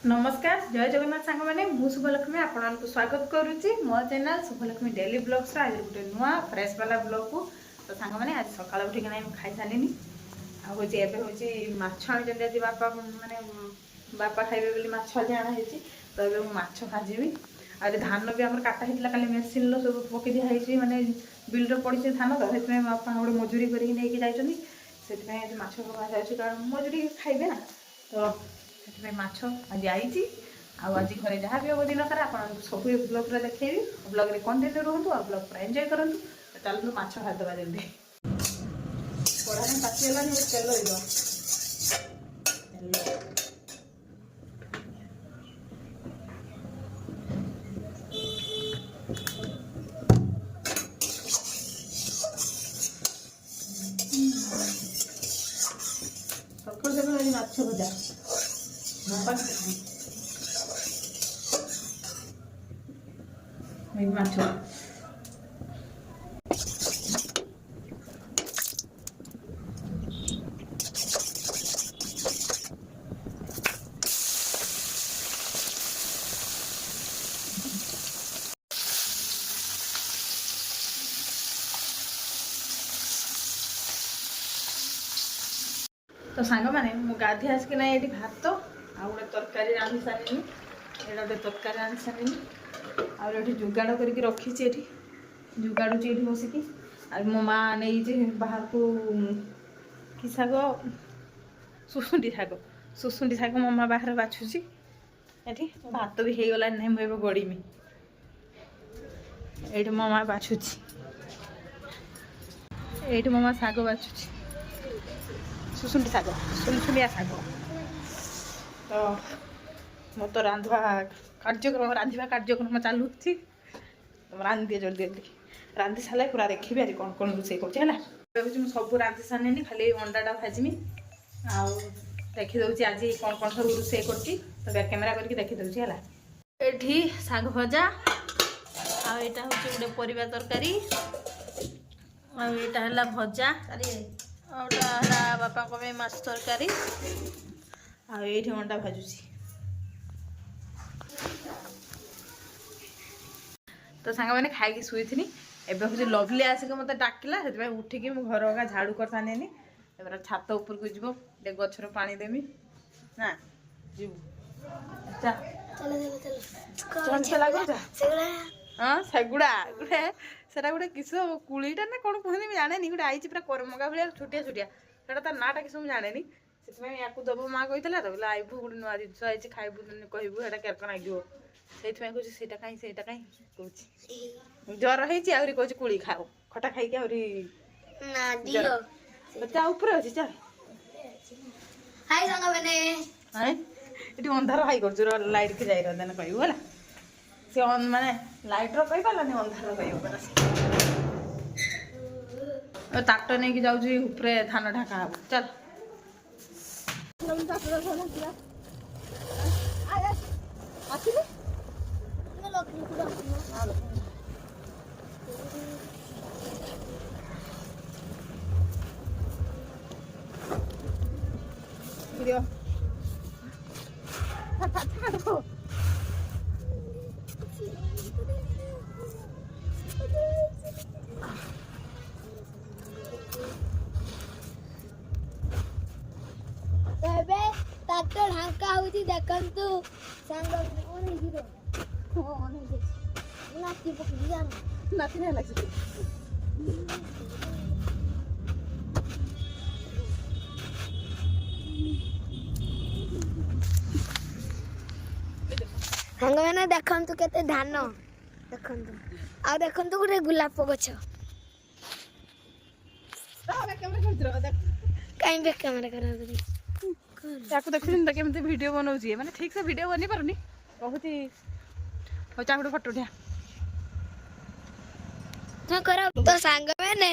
नमस्कार जय जगन्नाथ सांग मैंने मु शुभलक्ष्मी आपको स्वागत करुच्ची मो चैनल शुभलक्ष्मी डेली ब्लॉग्स आज गोटे नुआ फ्रेश वाला ब्लॉग को तो सांग मैंने आज सकाल उठिक खाई सारे हूँ एवं माछ आनी आज बापा माने बापा खाइबे बोली माछ आज आना तो ये माछ भाजी आज धान भी आम काटा होता कल मेसीन सब पकई दिखाई माने बिल पड़ी धान तो से बापा गोटे मजूरी करके जाती माछ भाजी कारण मजूरी खाइबे ना तो से माछ आज आई आज घरे जहाँ भी हम दिन सारा आप सब ब्लॉग देखी ब्लॉग रे कंटिन्यू रुहतु आ ब्लॉग पूरा एंजॉय करूँ तो चलते माछ भाजदेवा जल्दी कड़ा में पाचिगलानी तेल सकाल देख माछ भजा माछ तो सांग मैंने मु गाधी आसिकना ये भात आ गोटे तरकारी रांधि सारे ये गोटे तरकारी रांधि सारे आगे जुगाड़ करके रखी जुगाड़ुची ये बसिकी आ मो माँ नहीं बाहर को कि शाग सुसुंडी शाग मो माँ बाहर बाछुची ये भात भी हो गला ना मुझे गड़मी ये मो माँ बाछुची ये मो माँ शाग बाछुची सुसुंडी शाग सुलसुलिया शाग तो मो तो रांधवा कार्यक्रम चालू तो रांधि दिए जल्दी जल्दी रांधि सारे पूरा देखी आज कौन कौन रोसे कर सब रांधि सारे खाली अंडाटा भाजमी आ देखी दूसरी आज कौन कौन सब रोसे कर बैक कैमेरा करके देखी दूसरी है ये शाग भजा आटा हूँ गोटे परिवा तरकारी आटा है भजा आटा बापा को माछ तरकारी आए अंडा भाजुची तो सांग मैंने खाई शुई थी एवं हूँ लवली आसिक मत डाकिला से उठिकी मु घर का झाड़ू कर सारे छात उपर को जीव गचर पानी देमी ना जीव हाँ सेगुड़ा गोटे सेटा गोटे किस कुड़ीटा ना कौन कहते जाने गोटे आई पूरा करमगा भाया छोटिया छोटिया सेटा तार नाटा किस जाने से या दब माँ कही तो बोले आईबू गोटे नुआ जिन आई खाइबू कहबू है केरक लगे से कहीं कह ज्वर है कौच कुड़ी खाओ खटा खाई ऊपर अच्छी अंधार हाई कर लाइट के जाइर देन कहू है सी माने लाइट रही पारानी अंधार कह ताट नहीं जाऊँ ऊपर धान ढाका हम चल ढाका हूँ देखु सांग नाची पकड़ी जाना नाची नहीं लगे सांग मैंने देखु केते धान देखु आ देखु गोटे गुलाप गछ कहीं भी कैमरा कर देखते वीडियो बनाऊँ मैंने ठीक से वीडियो बनी पारुनी बहुत चाह गोटे फटो उठा तो सांग मैंने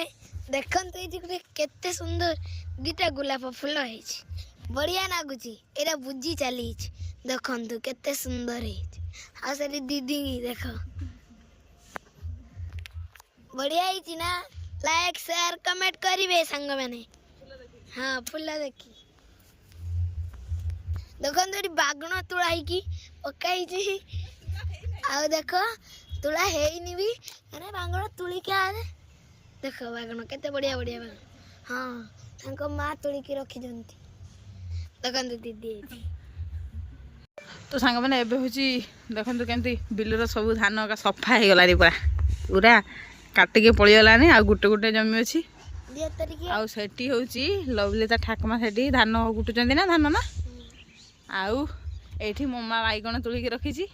देखु ये केते सुंदर दीटा गुलाप फूल है बढ़िया लगुच ये बुझी चली देखु केते सुंदर है से दीदी देख बढ़िया है ना लाइक शेयर कमेंट करेंगे सांग मैंने हाँ फूल देखी ଦେଖନ୍ତୁ ଏଠି ବାଗଣ ତୁଳା ହେଇକି ପକା ହେଇଛି ଆଉ ଦେଖ ତୁଳା ହେଇନି ବି ମାନେ ବାଗଣ ତୁଳିକି ଆରେ ଦେଖ ବାଗଣ କେତେ ବଢିଆ ବଢିଆ ବାଗଣ ହଁ ତାଙ୍କ ମା ତୁଳିକି ରଖିଛନ୍ତି ଦେଖନ୍ତୁ ଦିଦି ହେଇଛି ତ ସାଙ୍ଗମାନେ ଏବେ ହେଉଛି ଦେଖନ୍ତୁ କେମିତି ବିଲର ସବୁ ଧାନ ଏକା ସଫା ହେଇଗଲାଣି ପୁରା ପୁରା କାଟିକି ପଳେଇଗଲାଣି ଆଉ ଗୋଟେ ଗୋଟେ ଜମି ଅଛି ଆଉ ସେଠି ହେଉଛି ଲଭଲିତା ଠାକୁମା ସେଠି ଧାନ କୁଟୁଛନ୍ତି ନା ଧାନ ନା ଆଉ ଏଇଠି ମୋ ମା ବାଇଗଣ ତୁଳିକି ରଖିଛି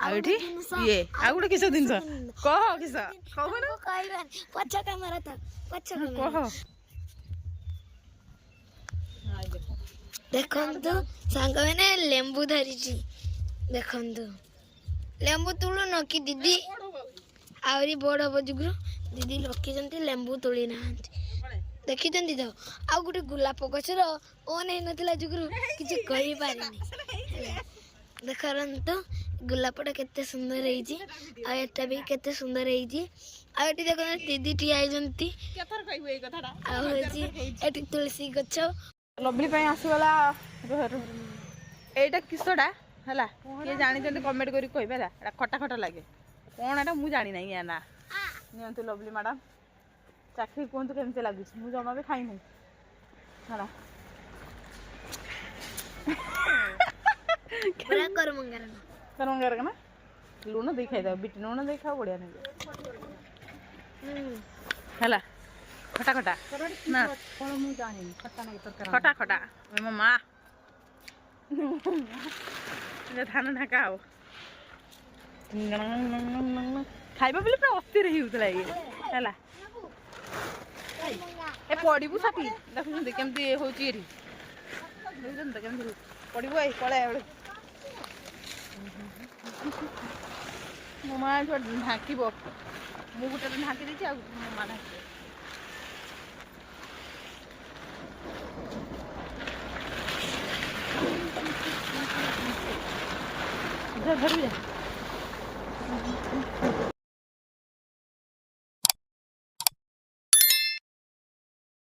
ଆଉ ଏଠି ଇଏ ଆଉ ଗୋଟେ କିସ ଜିନିଷ କହ କିସ କହୁନ ପଛ କ୍ୟାମେରା ତ ପଛ କହ ଦେଖନ୍ତୁ ସାଙ୍ଗମାନେ ଲେମ୍ବୁ ଧରିଛି ଦେଖନ୍ତୁ ଲେମ୍ବୁ ତୁଳୁନ କି ଦିଦି ଆହୁରି ବଡ଼ ହବ ଯୁଗୁରୁ ଦିଦି ରଖିଛନ୍ତି ଲେମ୍ବୁ ତୋଳି ନାହାନ୍ତି ଦେଖିଛନ୍ତି ତ ଆଉ ଗୋଟେ ଗୋଲାପ ଗଛର ଅନ୍ ହେଇନଥିଲା ଯୁଗୁରୁ କିଛି କହିପାରିନି ଦେଖନ୍ତୁ ଗୋଲାପଟା କେତେ ସୁନ୍ଦର ହେଇଛି ଆଉ ଏଟା ବି କେତେ ସୁନ୍ଦର ହେଇଛି ଆଉ ଏଠି ଦେଖନ୍ତୁ ଦିଦି ଠିଆ ହେଇଛନ୍ତି ଆଉ ହେଉଛି ଏଠି ତୁଳସୀ ଗଛ ଲଭଲି ପାଇଁ ଆସିଗଲା ଏଇଟା କିସଟା ହେଲା କିଏ ଜାଣିଛନ୍ତି କମେଣ୍ଟ କରି କହିବେ ହେଲା ଏଇଟା ଖଟା ଖଟା ଲାଗେ କ'ଣ ଏଇଟା ମୁଁ ଜାଣିନାହିଁ ୟା ନା ନିଅନ୍ତୁ ଲଭଲି ମ୍ୟାଡ଼ାମ୍ ଚାଖିକି କୁହନ୍ତୁ କେମିତି ଲାଗୁଛି ମୁଁ ଜମା ବି ଖାଇନାହିଁ ହେଲା କରମଙ୍ଗାର ନା ଲୁଣ ଦେଇ ଖାଇଦେବ ବିଟ ଲୁଣ ଦେଇ ଖାଅ ବଢ଼ିଆ ନାଗିବ ହେଲା ଖଟା ଖଟା ନା ମୁଁ ଜାଣିନି ଖଟା ଖଟା ମୋ ମା ଧାନ ଢାକା ହବ ଖାଇବା ବୋଲି ପୁରା ଅସ୍ଥିର ହେଇଯାଉଥିଲା ଇଏ ହେଲା ଏ ପଡ଼ିବୁ ସାଥି ଦେଖୁଛନ୍ତି କେମିତି ହେଉଛି ଏଠି ଦେଖୁଛନ୍ତି ତ କେମିତି ପଡ଼ିବୁ ଏଇ ପଳାଏ ବେଳେ ମୋ ମା ଢାଙ୍କିବ ମୁଁ ଗୋଟେ ଢାଙ୍କି ଦେଇଛି ଆଉ ମୋ ମା ଢାଙ୍କିବ ধরবি